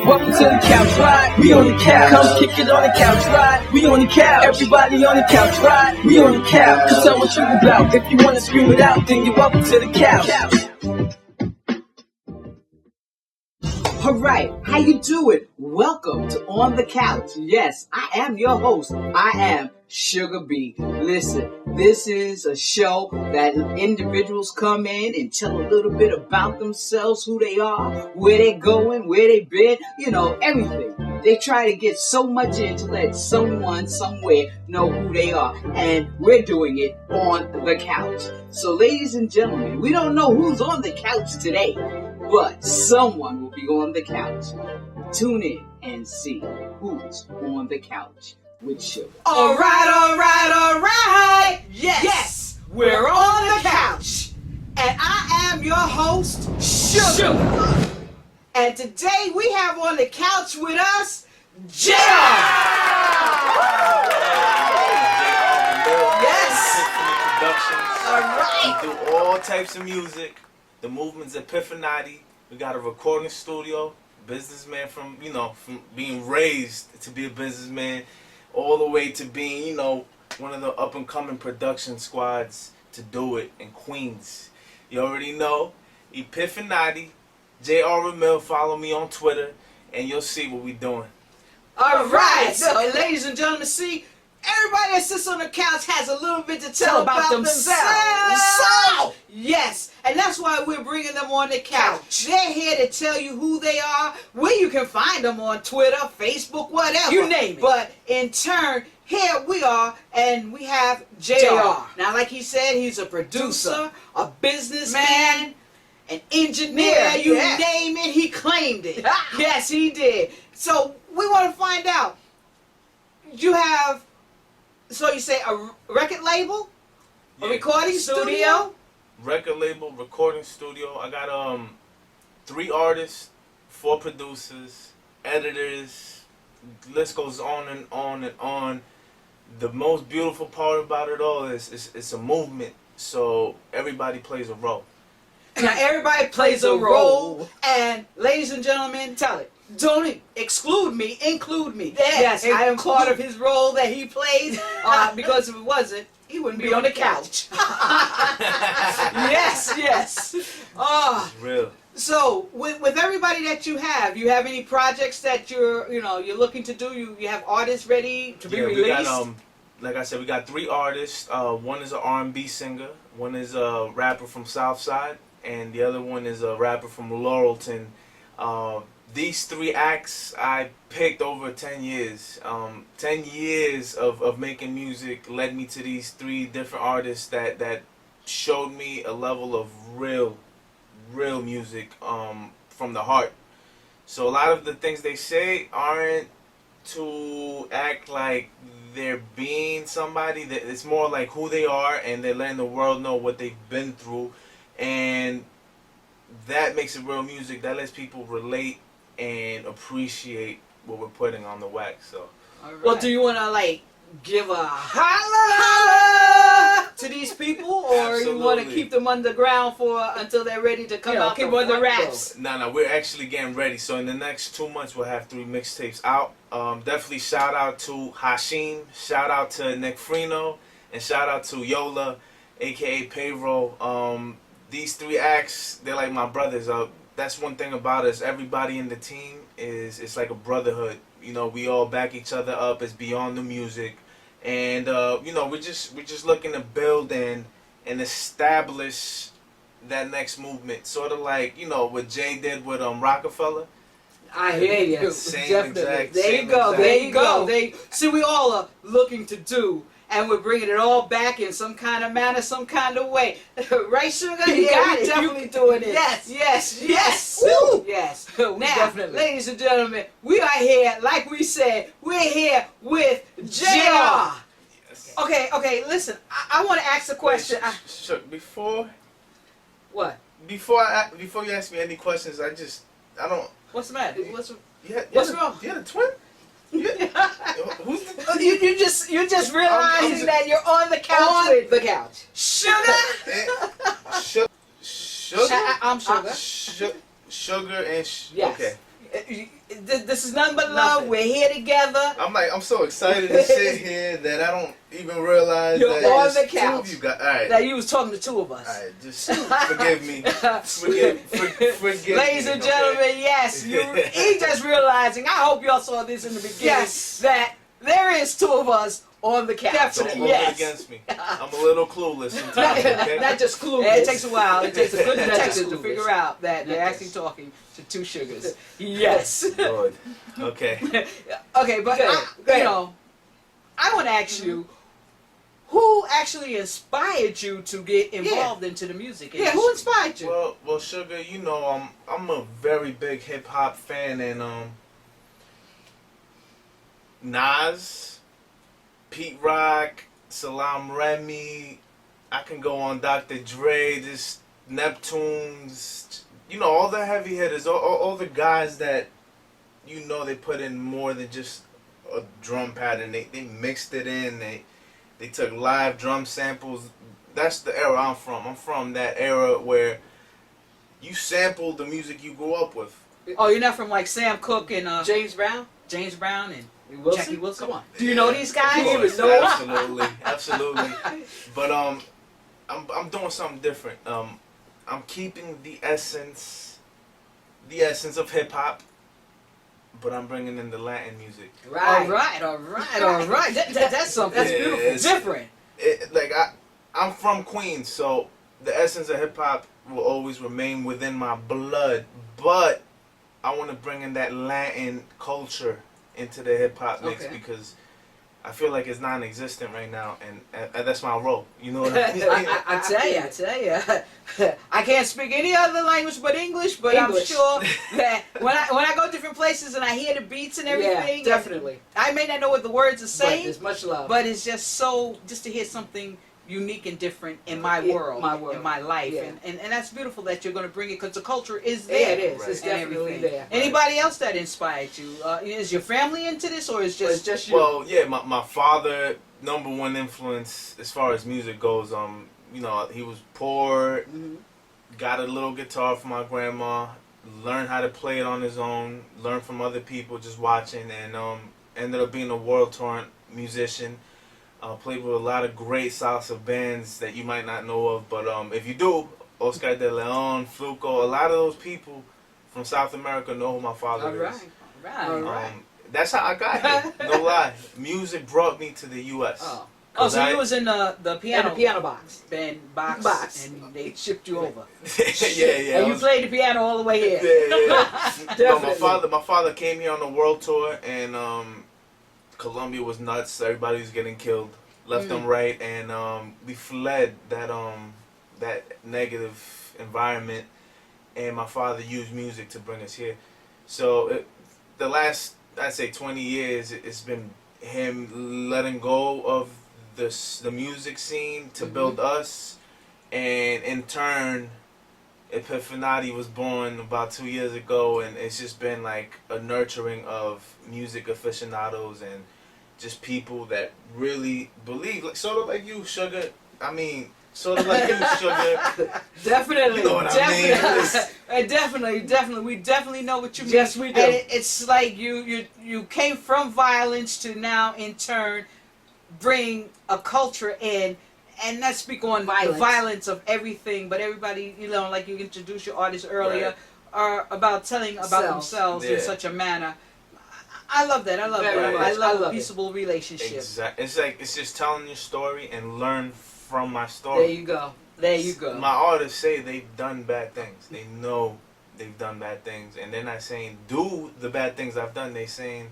Welcome to the couch ride. We on the couch. Come kick it on the couch ride. We on the couch. Everybody on the couch ride. We on the couch. Come tell what you about. If you wanna scream it out, then you're welcome to the couch. Alright, how you doing? Welcome to On the Couch. Yes, I am your host. I am Sugar B. Listen, this is a show that individuals come in and tell a little bit about themselves, who they are, where they're going, where they've been, everything. They try to get so much in to let someone somewhere know who they are. And we're doing it on the couch. So ladies and gentlemen, we don't know who's on the couch today, but someone will be on the couch. Tune in and see who's on the couch with Sugar. All right. Yes, we're on the couch. And I am your host, Sugar. And today we have on the couch with us, J Ara. Yes. All right. We do all types of music. The movement's Epiphanati. We got a recording studio. Businessman from being raised to be a businessman, all the way to being, one of the up and coming production squads to do it in Queens. You already know. Epiphanati, J Ara Mill. Follow me on Twitter, and you'll see what we doing. All right. So, ladies and gentlemen, see, everybody that sits on the couch has a little bit to tell about themselves. Yes, and that's why we're bringing them on the couch. They're here to tell you who they are, where you can find them on Twitter, Facebook, whatever. You name it. But in turn, here we are, and we have J Ara. Now, like he said, he's a producer, a businessman, an engineer, you name it, he claimed it. Yes, he did. So we want to find out, you have... So you say a record label, a recording studio? Record label, recording studio. I got 3 artists, 4 producers, editors. List goes on and on and on. The most beautiful part about it all is it's a movement, so everybody plays a role. Now everybody plays a role, and ladies and gentlemen, tell it. Don't exclude me, include me. Yes, I am part of his role that he plays, because if it wasn't, he wouldn't be on the couch. Yes. Real. So, with everybody that you have any projects that you're looking to do? You have artists ready to be released? We got, like I said, we got 3 artists. One is an R&B singer, one is a rapper from Southside, and the other one is a rapper from Laurelton. These 3 acts I picked over 10 years. 10 years of making music led me to these 3 different artists that showed me a level of real music from the heart. So a lot of the things they say aren't to act like they're being somebody. It's more like who they are, and they're letting the world know what they've been through. And that makes it real music. That lets people relate and appreciate what we're putting on the wax. So, well, do you want to give a holla to these people, or you want to keep them underground until they're ready to come out? Keep on the raps. No, we're actually getting ready. So in the next 2 months, we'll have 3 mixtapes out. Definitely shout out to Hashim, shout out to Nick Freno, and shout out to Yola, aka Payroll. These 3 acts, they're like my brothers. That's one thing about us. Everybody in the team it's like a brotherhood. We all back each other up. It's beyond the music, and we're just looking to build and establish that next movement. Sort of like what Jay did with Rockefeller. I hear you. Same Definitely. exact. There you go. See, we all are looking to do. And we're bringing it all back in some kind of manner, some kind of way. Right, Sugar? You got it. Definitely doing it. Yes. Woo. Yes. Now, definitely. Ladies and gentlemen, we are here, like we said, we're here with J Ara. Yes. Okay, listen, I want to ask a question. Before What? Before you ask me any questions, I don't. What's the matter? What's wrong? You had a twin? Who's the... You're just realizing that you're on the couch with the couch. Sugar. Sugar. I'm Sugar. Sugar and yes. Okay. This is nothing but love. We're here together. I'm so excited to sit here that I don't even realize You're that on the there's two couch. of you guys. All right. That you was talking to two of us. All right, just forgive me. Forgive Ladies me, and gentlemen, yes, he just realizing, I hope y'all saw this in the beginning, Yes. that there is two of us on the couch. Definitely. Don't hold it against me. I'm a little clueless sometimes, okay? Not just clueless. It takes a while. It takes a good Not detective just to clueless. figure out that they're Not actually just- talking to two sugars. Yes. Lord. Okay. Okay, but Go ahead. you know, I want to ask you, who actually inspired you to get involved into the music Yeah, industry? who inspired you? Well, Sugar, you know, I'm a very big hip hop fan, and Nas, Pete Rock, Salam Remy, I can go on Dr. Dre, just Neptunes, you know, all the heavy hitters, all the guys that, you know, they put in more than just a drum pattern. They mixed it in. They took live drum samples. That's the era I'm from. I'm from that era where you sample the music you grew up with. Oh, you're not from like Sam Cooke and James Brown? James Brown and Wilson? Jackie Wilson? Come on. Do you know these guys? Of course, know. absolutely, absolutely. But I'm doing something different. I'm keeping the essence of hip hop, but I'm bringing in the Latin music. Right. All right. That's something. That's Yeah, beautiful. it's- Different. Like I'm from Queens, so the essence of hip hop will always remain within my blood. But I want to bring in that Latin culture into the hip hop mix Okay. because I feel like it's non-existent right now, and that's my role. You know what I mean? I tell you, I can't speak any other language but English. But English. I'm sure that when I go different places and I hear the beats and everything, Yeah, definitely. I may not know what the words are But saying, there's much love. but it's just to hear something unique and different in my Yeah, world, my world. in my life, Yeah. and that's beautiful that you're going to bring it because the culture is Yeah, there. it is. Right. It's and definitely everything. there. Anybody else that inspired you? Is your family into this, or is But it's just just you. Well, yeah, my father, number one influence as far as music goes. You know, he was poor, Mhm. got a little guitar from my grandma, learned how to play it on his own, learned from other people just watching, and ended up being a world touring musician. Played with a lot of great salsa bands that you might not know of, but if you do, Oscar de Leon, Fluco, a lot of those people from South America know who my father All is. right. right? Right. That's how I got here. No lie. Music brought me to the U.S. Oh. Oh, so I- you was in the piano And a piano box. band box, Box. and they shipped you over. yeah. And I you was- played the piano all the way here. Yeah. No, Definitely. my father came here on a world tour, and Colombia was nuts. Everybody was getting killed, left and right, and we fled that negative environment. And my father used music to bring us here. So the last, I'd say, 20 years, it's been him letting go of the music scene to build us, and in turn, Epiphanati was born about 2 years ago, and it's just been like a nurturing of music aficionados and just people that really believe, like sort of like you, Sugar. I mean, sort of like you, Sugar. Definitely, You know what I mean? definitely. We definitely know what you mean. Yes, we do. And it's like you came from violence to now, in turn, bring a culture in, and not speak on the violence of everything, but everybody, you know, like you introduced your artists earlier, Right. are about telling about themselves in Yeah. such a manner. I love that. I love Very that. much. I love I love a peaceable relationship. Exactly. It's just telling your story and learn from my There story. you go. There you go. My artists say they've done bad things. They know they've done bad things, and they're not saying do the bad things I've done. They're saying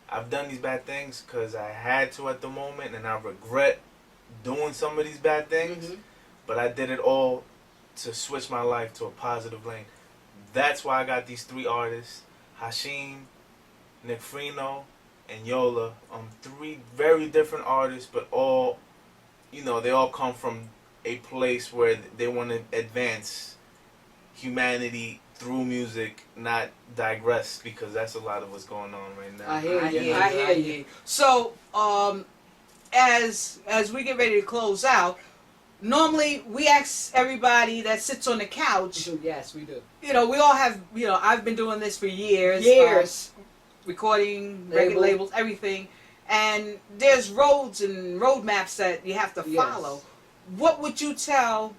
I've done these bad things because I had to at the moment, and I regret doing some of these bad things. Mhm. But I did it all to switch my life to a positive lane. That's why I got these three artists, Hashim, Nick Frino, and Yola. Three very different artists, but all, you know, they all come from a place where they want to advance humanity through music, not digress, because that's a lot of what's going on right now. I hear you. you. I hear you. So, as we get ready to close out, normally we ask everybody that sits on the couch. Yes, we do. You know, we all have. You know, I've been doing this for years. Recording, record labels, everything. And there's roads and roadmaps that you have to follow. What would you tell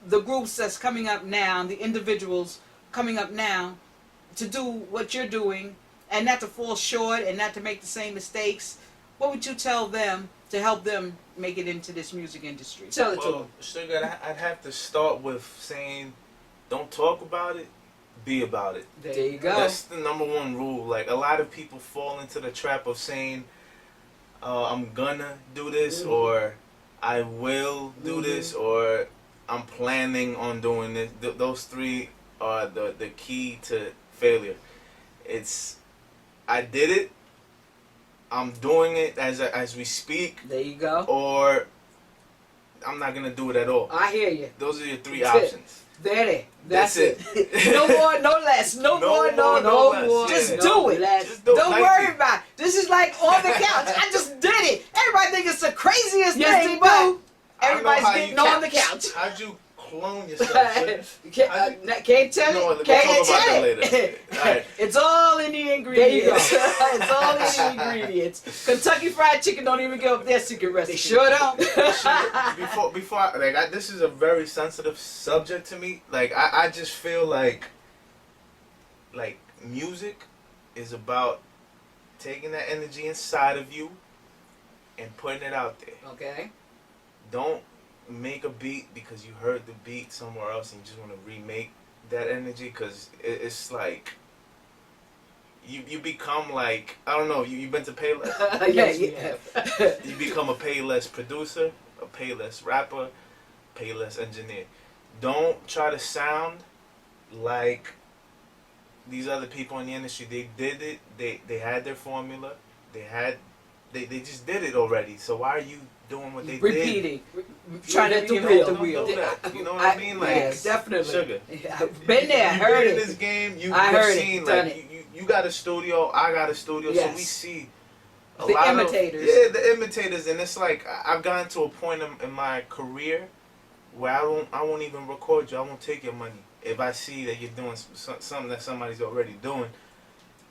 the groups that's coming up now, the individuals coming up now, to do what you're doing and not to fall short and not to make the same mistakes? What would you tell them to help them make it into this music industry? Tell it to them. Sugar, I'd have to start with saying, don't talk about it, be about it. There you go. That's the number one rule. Like, a lot of people fall into the trap of saying, I'm gonna do this, or I will do this, or I'm planning on doing this. Those three are the key to failure. It's, I did it, I'm doing it as we speak. There you go. Or I'm not gonna do it at all. I hear you. Those are your three options. There. That's it. No more, no less. No more, no more. Just do it. Just do it. Don't worry about it. This is like on the couch. I just did it. Everybody think it's the craziest thing, but everybody's getting on the couch. How'd you clone yourself? Can't tell No, it. Can't talk about tell that it. later. All right. It's all in the ingredients. It's all in the ingredients. Kentucky Fried Chicken don't even give up their secret recipe. They sure don't. Before this is a very sensitive subject to me. Like, I just feel like music is about taking that energy inside of you and putting it out there. Okay. Don't make a beat because you heard the beat somewhere else and you just want to remake that energy, because it's like you become like, I don't know, you've been to Payless? Yes, we have. You become a Payless producer, a Payless rapper, Payless engineer. Don't try to sound like these other people in the industry. They did it. They had their formula. They just did it already. So why are you doing what they Repeating. did? Trying to Reinvent reinvent the wheel. Do that. You know what I mean? Like, yes, definitely. Sugar. Been there, heard in it. this game, you've heard seen it, done like it. you got a studio, I got a studio, so Yes. we see a The lot imitators. the imitators, and it's like I've gotten to a point in my career where I won't even record you. I won't take your money if I see that you're doing something that somebody's already doing.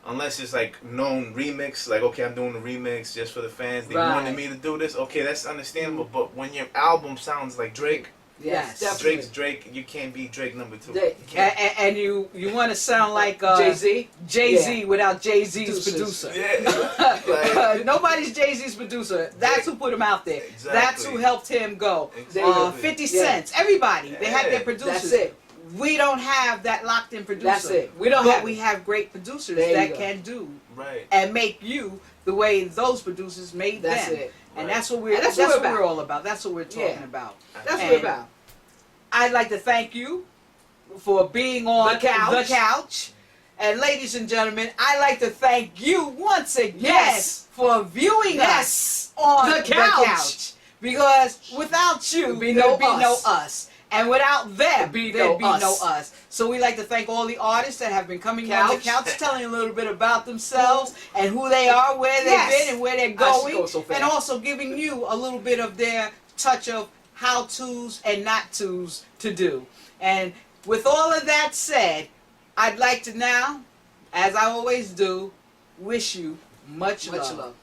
Unless it's like known remix, like, okay, I'm doing the remix just for the fans. They wanted me to do this. Okay, that's understandable. But when your album sounds like Drake, Yes, definitely. Drake's Drake, you can't be Drake number 2. And you want to sound like Jay-Z? Jay-Z without Jay-Z's Producers. producer. Yeah. Like, Nobody's Jay-Z's producer. That's who put him out there. Exactly. That's who helped him go. Exactly. 50 Cent, everybody. They had their producers. That's it. We don't have that locked-in producer. That's it. We don't but have we it. have great producers There you that go. can do right. and make you the way those producers made That's them. it. And Right. that's what we're And that's what we're all about. That's what we're talking Yeah. about. That's what And we're about. I'd like to thank you for being on The couch. The couch. And ladies and gentlemen, I'd like to thank you once again Yes. for viewing us on The couch. Because without you, There'd be there'd no be no us. us. And without them, There'd be there'd no be us. no us. So we'd like to thank all the artists that have been coming on the Couch. couch, telling a little bit about themselves and who they are, where they've Yes. been, and where they're I should going. go so fast. And also giving you a little bit of their touch of how-tos and not-tos to do. And with all of that said, I'd like to now, as I always do, wish you much love. Much love.